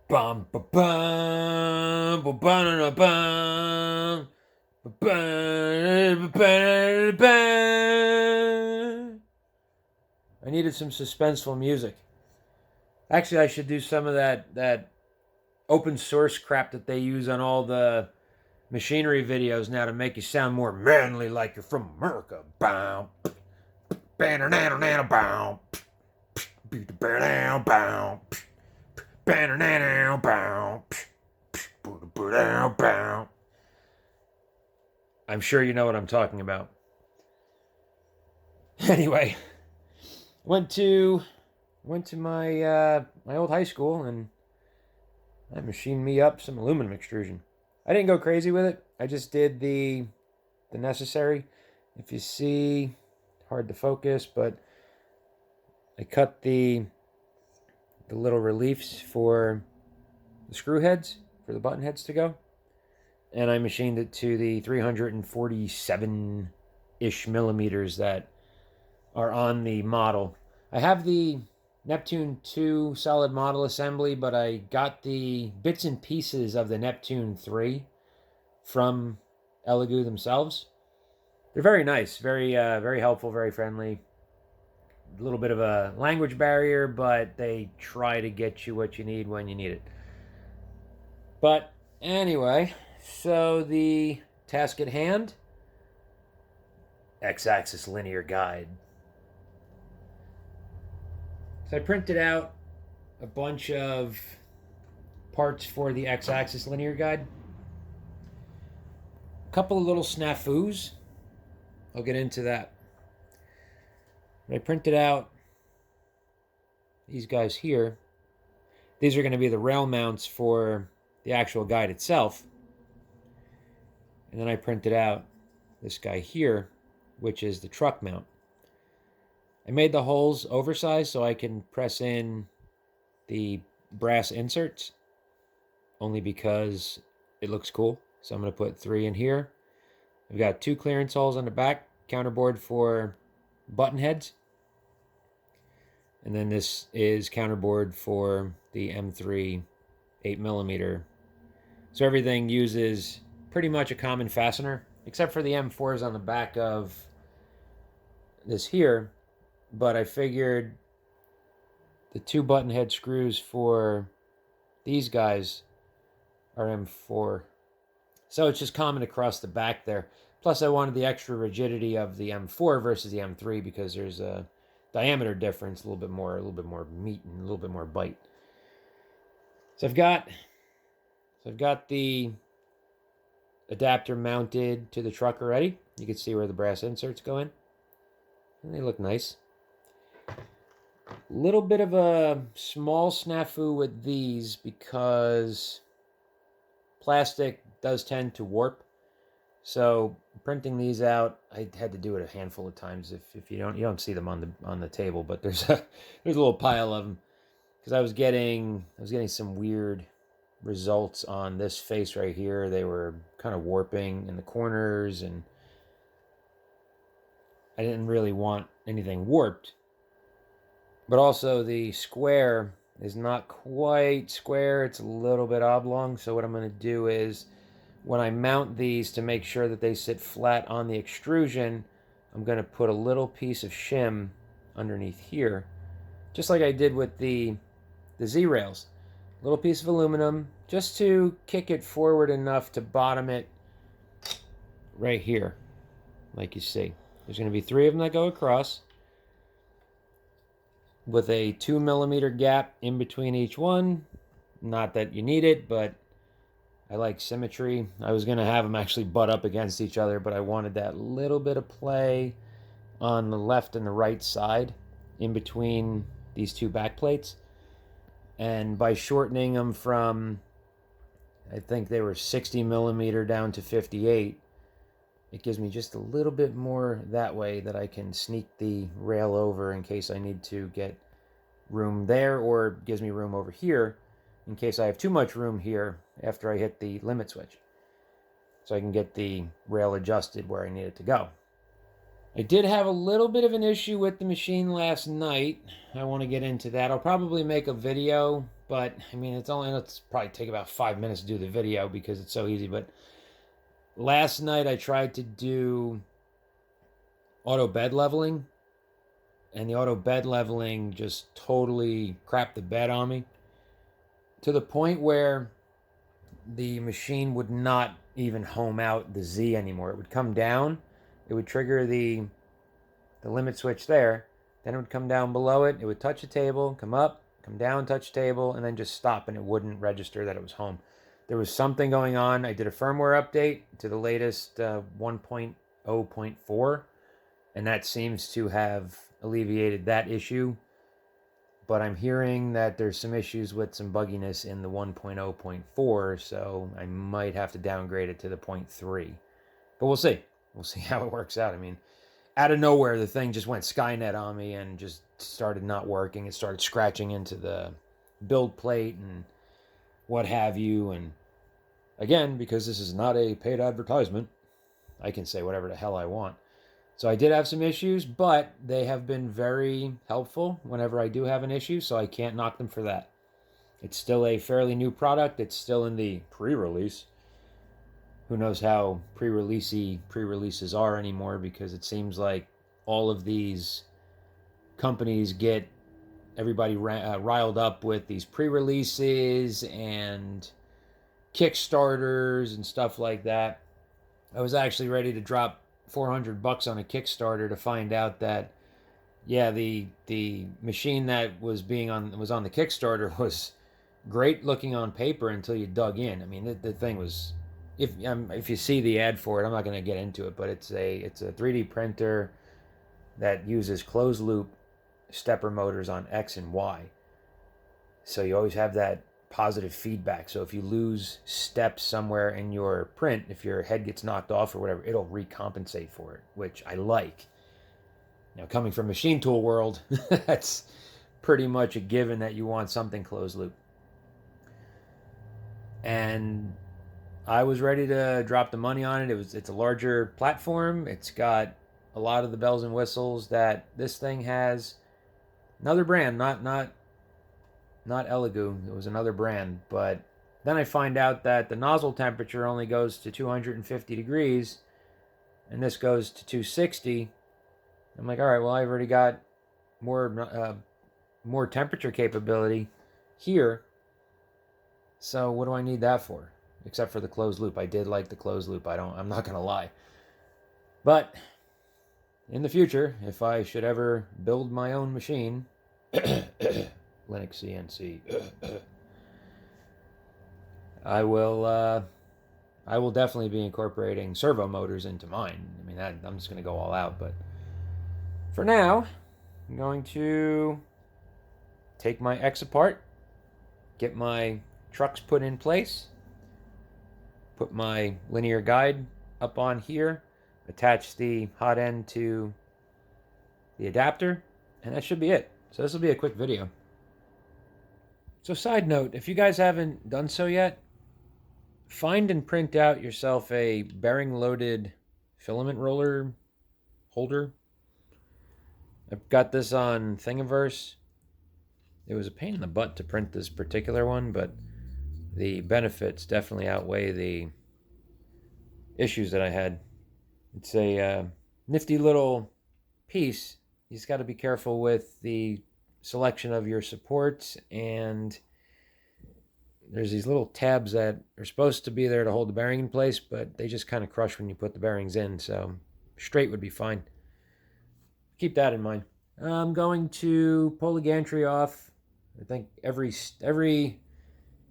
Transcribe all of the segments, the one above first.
Bum ba bum ba ba bum ba ba. I needed some suspenseful music. Actually, I should do some of that open source crap that they use on all the machinery videos now to make you sound more manly, like you're from America. Bow, bow, bow, bow, bow. I'm sure you know what I'm talking about. Anyway, went to my old high school and I machined me up some aluminum extrusion. I didn't go crazy with it. I just did the necessary. If you see, hard to focus, but I cut the little reliefs for the screw heads, for the button heads to go. And I machined it to the 347-ish millimeters that are on the model. I have the Neptune 2 solid model assembly, but I got the bits and pieces of the Neptune 3 from Elegoo themselves. They're very nice, very helpful, very friendly. A little bit of a language barrier, but they try to get you what you need when you need it. But anyway, so the task at hand, x-axis linear guide. So I printed out a bunch of parts for the x-axis linear guide. A couple of little snafus. I'll get into that. But I printed out these guys here. These are going to be the rail mounts for the actual guide itself. And then I printed out this guy here, which is the truck mount. I made the holes oversized so I can press in the brass inserts, only because it looks cool. So I'm going to put 3 in here. I've got 2 clearance holes on the back, counterboard for button heads. And then this is counterboard for the M3 8mm. So everything uses pretty much a common fastener, except for the M4s on the back of this here. But I figured the 2 button head screws for these guys are M4. So it's just common across the back there. Plus I wanted the extra rigidity of the M4 versus the M3 because there's a diameter difference, a little bit more meat and a little bit more bite. So I've got the adapter mounted to the truck already. You can see where the brass inserts go in. And they look nice. A little bit of a small snafu with these because plastic does tend to warp. So printing these out, I had to do it a handful of times. If you don't see them on the table, but there's a little pile of them because I was getting some weird results on this face right here. They were kind of warping in the corners, and I didn't really want anything warped. But also the square is not quite square. It's a little bit oblong. So what I'm going to do is when I mount these to make sure that they sit flat on the extrusion, I'm going to put a little piece of shim underneath here, just like I did with the Z-rails. A little piece of aluminum just to kick it forward enough to bottom it right here, like you see. There's going to be 3 of them that go across with a 2mm gap in between each one. Not that you need it, but I like symmetry. I was going to have them actually butt up against each other, but I wanted that little bit of play on the left and the right side in between these 2 back plates. And by shortening them from, I think they were 60mm down to 58, it gives me just a little bit more that way that I can sneak the rail over in case I need to get room there, or gives me room over here in case I have too much room here after I hit the limit switch. So I can get the rail adjusted where I need it to go. I did have a little bit of an issue with the machine last night. I want to get into that. I'll probably make a video But I mean, it's probably take about 5 minutes to do the video because it's so easy. But last night I tried to do auto bed leveling, and the auto bed leveling just totally crapped the bed on me to the point where the machine would not even home out the Z anymore. It would come down, it would trigger the limit switch there, then it would come down below it, it would touch the table, come up, come down, touch table, and then just stop, and it wouldn't register that it was home. There was something going on. I did a firmware update to the latest 1.0.4, and that seems to have alleviated that issue. But I'm hearing that there's some issues with some bugginess in the 1.0.4, so I might have to downgrade it to the 0.3. But we'll see. We'll see how it works out. I mean, out of nowhere, the thing just went Skynet on me and just started not working. It started scratching into the build plate and what have you. And again, because this is not a paid advertisement, I can say whatever the hell I want. So I did have some issues, but they have been very helpful whenever I do have an issue, so I can't knock them for that. It's still a fairly new product. It's still in the pre-release. Who knows how pre-releases are anymore, because it seems like all of these companies get everybody riled up with these pre-releases and Kickstarters and stuff like that. I was actually ready to drop $400 on a Kickstarter to find out that, yeah, the machine that was on the Kickstarter was great looking on paper until you dug in. I mean, the thing was, if you see the ad for it, I'm not going to get into it, but it's a 3D printer that uses closed loop stepper motors on X and Y. So you always have that positive feedback. So if you lose steps somewhere in your print, if your head gets knocked off or whatever, it'll recompensate for it, which I like. Now, coming from machine tool world, that's pretty much a given that you want something closed loop. And I was ready to drop the money on it. It's a larger platform. It's got a lot of the bells and whistles that this thing has. Another brand, not Elegoo. It was another brand. But then I find out that the nozzle temperature only goes to 250 degrees, and this goes to 260. I'm like, all right, well, I've already got more temperature capability here. So what do I need that for? Except for the closed loop. I did like the closed loop. I'm not gonna lie. But in the future, if I should ever build my own machine, Linux CNC, I will definitely be incorporating servo motors into mine. I mean, I'm just gonna go all out. But for now, I'm going to take my X apart, get my trucks put in place, put my linear guide up on here, attach the hot end to the adapter, and that should be it. So this will be a quick video. So side note, if you guys haven't done so yet, find and print out yourself a bearing loaded filament roller holder. I've got this on Thingiverse. It was a pain in the butt to print this particular one, but the benefits definitely outweigh the issues that I had. It's a nifty little piece. You just got to be careful with the selection of your supports, and there's these little tabs that are supposed to be there to hold the bearing in place, but they just kind of crush when you put the bearings in, so straight would be fine. Keep that in mind. I'm going to pull the gantry off. I think every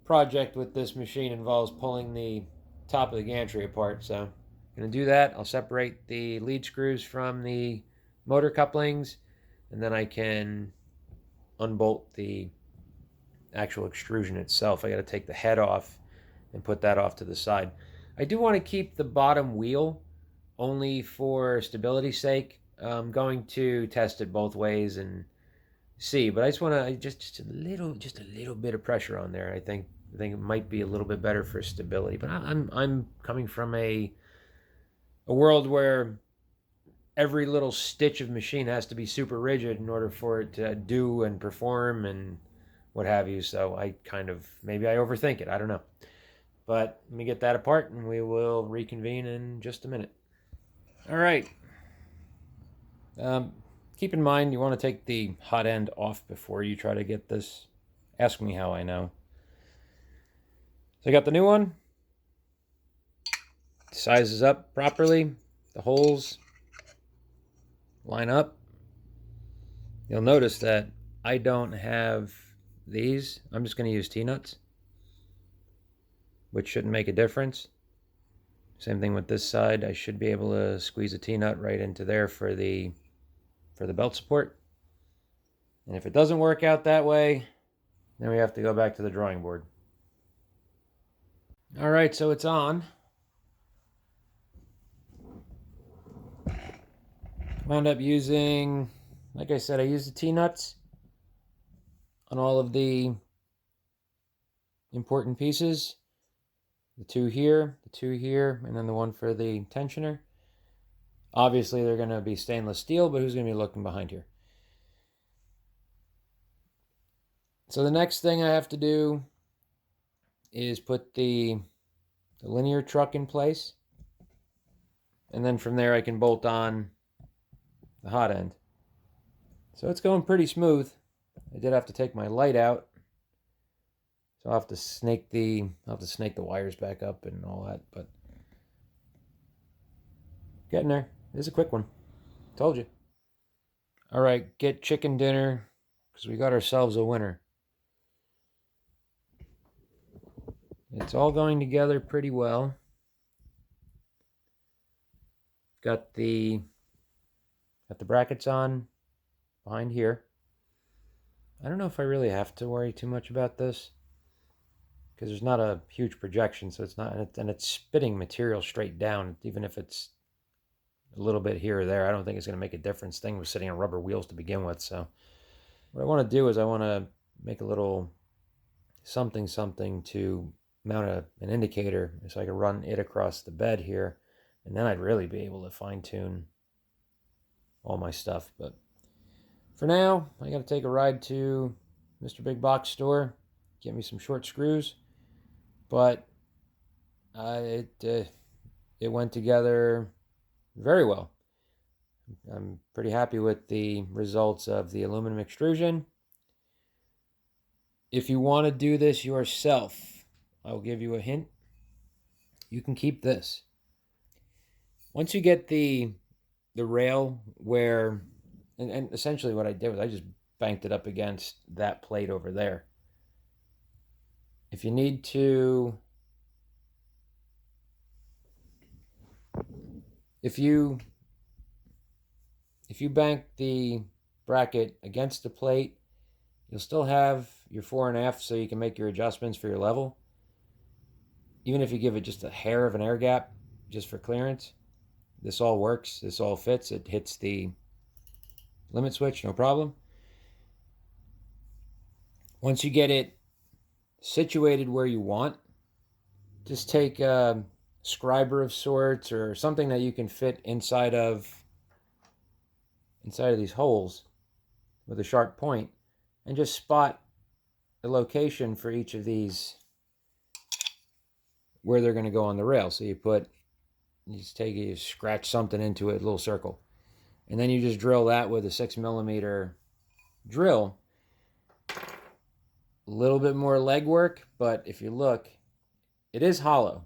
project with this machine involves pulling the top of the gantry apart, so I'm going to do that. I'll separate the lead screws from the motor couplings, and then I can unbolt the actual extrusion itself. I got to take the head off and put that off to the side. I do want to keep the bottom wheel only for stability's sake. I'm going to test it both ways and see, but I just want to just a little bit of pressure on there. I think it might be a little bit better for stability. But I'm coming from a world where every little stitch of machine has to be super rigid in order for it to do and perform and what have you. So I kind of, maybe I overthink it. I don't know. But let me get that apart and we will reconvene in just a minute. All right. Keep in mind you want to take the hot end off before you try to get this. Ask me how I know. So I got the new one. Sizes up properly. The holes line up. You'll notice that I don't have these. I'm just going to use T-nuts, which shouldn't make a difference. Same thing with this side. I should be able to squeeze a T-nut right into there for the belt support. And if it doesn't work out that way, then we have to go back to the drawing board. All right, so it's on. Wound up using, like I said, I used the T-nuts on all of the important pieces. The two here, and then the one for the tensioner. Obviously, they're going to be stainless steel, but who's going to be looking behind here? So the next thing I have to do is put the linear truck in place. And then from there, I can bolt on the hot end. So it's going pretty smooth. I did have to take my light out. So I'll have to snake the wires back up and all that, but getting there. It is a quick one. Told you. All right, get chicken dinner because we got ourselves a winner. It's all going together pretty well. Got the brackets on behind here. I don't know if I really have to worry too much about this because there's not a huge projection, so it's not, and it's spitting material straight down, even if it's a little bit here or there. I don't think it's going to make a difference. Thing was sitting on rubber wheels to begin with, so what I want to do is I want to make a little something to mount an indicator so I can run it across the bed here, and then I'd really be able to fine-tune all my stuff. But for now, I got to take a ride to Mr. Big Box store, get me some short screws, but it went together very well. I'm pretty happy with the results of the aluminum extrusion. If you want to do this yourself, I'll give you a hint. You can keep this. Once you get the rail where, and essentially what I did was I just banked it up against that plate over there. If you need to, if you bank the bracket against the plate, you'll still have your 4.5 so you can make your adjustments for your level. Even if you give it just a hair of an air gap just for clearance, this all works. This all fits. It hits the limit switch, no problem. Once you get it situated where you want, just take a scriber of sorts or something that you can fit inside of these holes with a sharp point, and just spot the location for each of these where they're going to go on the rail. So you scratch something into it, a little circle, and then you just drill that with a 6mm drill. A little bit more leg work, but if you look, it is hollow.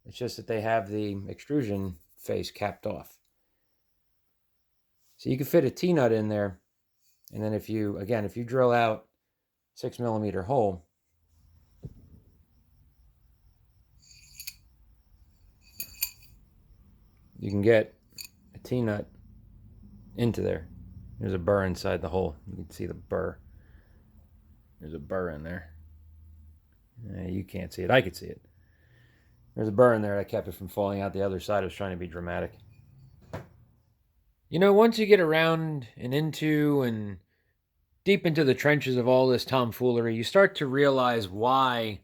It's just that they have the extrusion face capped off. So you can fit a T-nut in there, and then if you drill out 6mm hole, you can get a T-nut into there. There's a burr inside the hole. You can see the burr. There's a burr in there. You can't see it. I could see it. There's a burr in there that kept it from falling out the other side. I was trying to be dramatic. You know, once you get around and into and deep into the trenches of all this tomfoolery, you start to realize why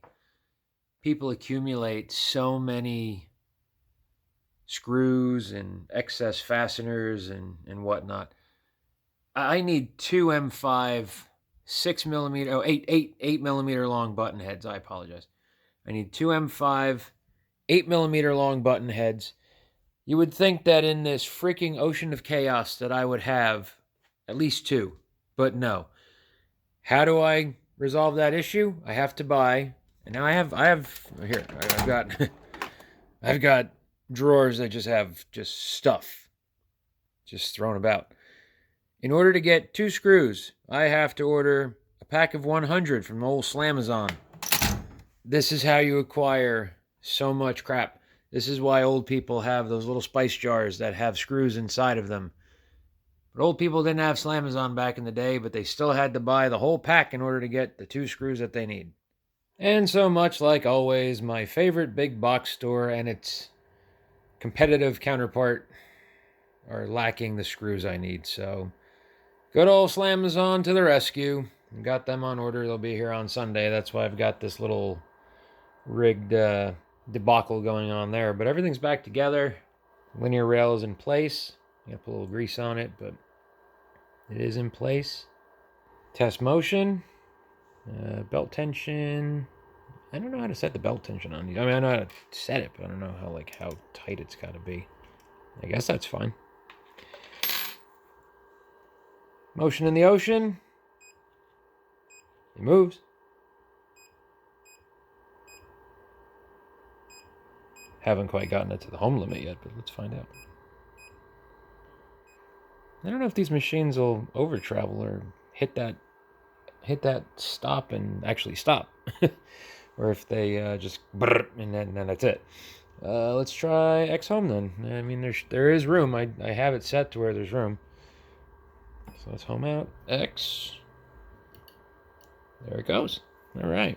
people accumulate so many screws and excess fasteners and whatnot. I need 2 M5 8 millimeter long button heads. I apologize. I need 2 M5, 8 millimeter long button heads. You would think that in this freaking ocean of chaos that I would have at least 2, but no. How do I resolve that issue? I have to buy, and now I've got, I've got drawers that just have stuff just thrown about. In order to get 2 screws, I have to order a pack of 100 from the old Slamazon. This is how you acquire so much crap. This is why old people have those little spice jars that have screws inside of them. But old people didn't have Slamazon back in the day, but they still had to buy the whole pack in order to get the 2 screws that they need. And so much like always, my favorite big box store and its competitive counterpart are lacking the screws I need. So good old Slamazon to the rescue. Got them on order. They'll be here on Sunday. That's why I've got this little rigged debacle going on there, but everything's back together. Linear rail is in place. You gotta put a little grease on it, but it is in place. Test motion, belt tension. I don't know how to set the belt tension on these. I mean, I know how to set it, but I don't know how tight it's got to be. I guess that's fine. Motion in the ocean. It moves. Haven't quite gotten it to the home limit yet, but let's find out. I don't know if these machines will over travel or hit that stop and actually stop, or if they just brrr, and then that's it. Let's try X home then. I mean, there is room. I have it set to where there's room. So let's home out X. There it goes. All right.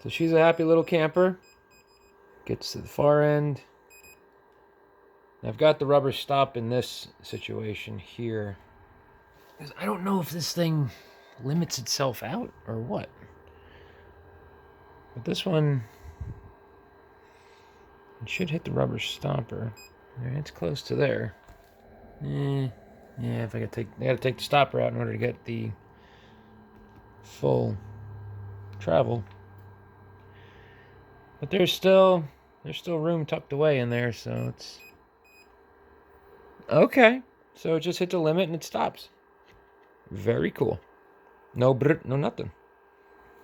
So she's a happy little camper. Gets to the far end. I've got the rubber stop in this situation here. Because I don't know if this thing limits itself out or what. But this one, it should hit the rubber stopper. It's close to there. Yeah, if I gotta take the stopper out in order to get the full travel. But there's still room tucked away in there, so it's okay. So it just hit the limit and it stops. Very cool. No brr, no nothing.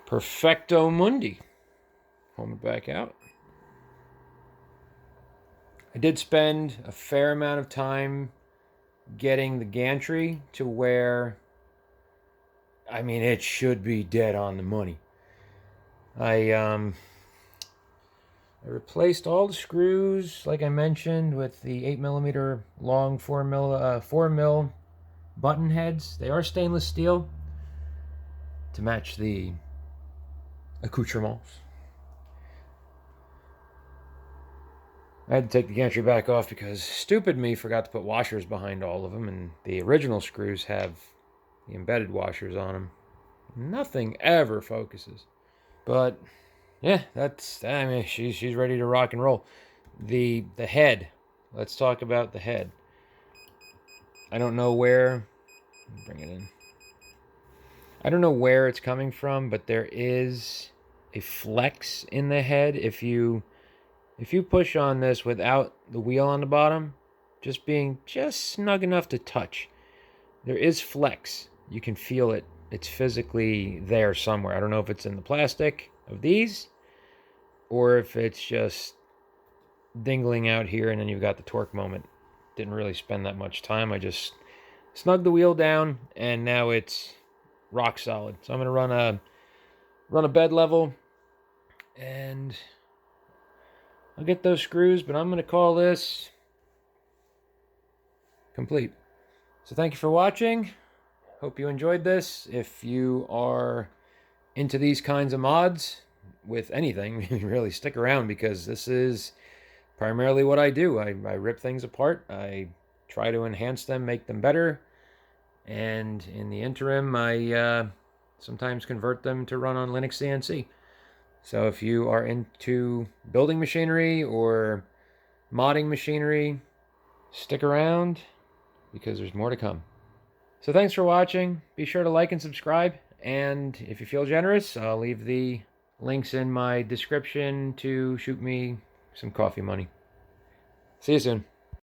Perfecto mundi. Home it back out. I did spend a fair amount of time getting the gantry to where, I mean, it should be dead on the money. I replaced all the screws, like I mentioned, with the 8 millimeter long 4 mil button heads. They are stainless steel to match the accoutrements. I had to take the gantry back off because stupid me forgot to put washers behind all of them, and the original screws have the embedded washers on them. Nothing ever focuses. But yeah, I mean, she's ready to rock and roll. The head. Let's talk about the head. I don't know where. Bring it in. I don't know where it's coming from, but there is a flex in the head. If you push on this without the wheel on the bottom, just being snug enough to touch, there is flex. You can feel it. It's physically there somewhere. I don't know if it's in the plastic of these, or if it's just dingling out here and then you've got the torque moment. Didn't really spend that much time. I just snugged the wheel down and now it's rock solid. So I'm going to run a bed level and I'll get those screws, but I'm going to call this complete. So thank you for watching. Hope you enjoyed this. If you are into these kinds of mods with anything, really stick around because this is primarily what I do. I rip things apart. I try to enhance them, make them better. And in the interim, I sometimes convert them to run on Linux CNC. So if you are into building machinery or modding machinery, stick around because there's more to come. So thanks for watching. Be sure to like and subscribe, And if you feel generous, I'll leave the links in my description to shoot me some coffee money. See you soon.